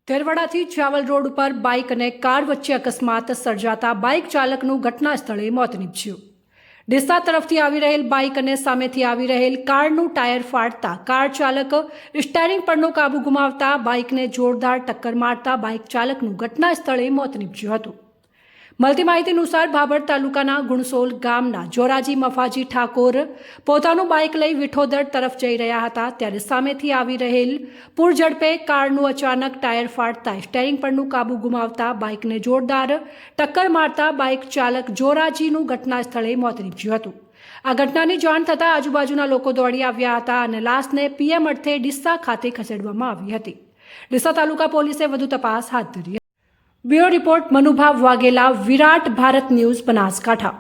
તેરવાડાથી ચાવલ રોડ ઉપર બાઇક અને કાર વચ્ચે અકસ્માત સર્જાતા બાઇક ચાલકનું ઘટના સ્થળે મોત નીપજ્યું। ડીસા તરફથી આવી રહેલ બાઇક અને સામેથી આવી રહેલ કારનું ટાયર ફાટતા કાર ચાલક સ્ટીયરિંગ પરનો કાબુ ગુમાવતા બાઇકને જોરદાર ટક્કર મારતા બાઇક ચાલકનું ઘટના સ્થળે મોત નીપજ્યું હતું। મળતી માહિતી અનુસાર ભાભર તાલુકાના ગુણસોલ ગામના જોરાજી મફાજી ઠાકોર પોતાનું બાઇક લઈ વિઠોદર તરફ જઈ રહ્યા હતા ત્યારે સામેથી આવી રહેલ પૂર ઝડપે કારનું અચાનક ટાયર ફાટતા સ્ટીયરિંગ પરનું કાબુ ગુમાવતા બાઇકને જોરદાર ટક્કર મારતા બાઇક ચાલક જોરાજીનું ઘટના સ્થળે મોત નીપજ્યું હતું। આ ઘટનાની જાણ થતાં આજુબાજુના લોકો દોડી આવ્યા હતા અને લાશને પીએમ અર્થે ડીસા ખાતે ખસેડવામાં આવી હતી। ડીસા તાલુકા પોલીસે વધુ તપાસ હાથ ધરી। બ્યુરો રિપોર્ટ મનુભાવ વાઘેલા, વિરાટ ભારત ન્યૂઝ, બનાસકાંઠા।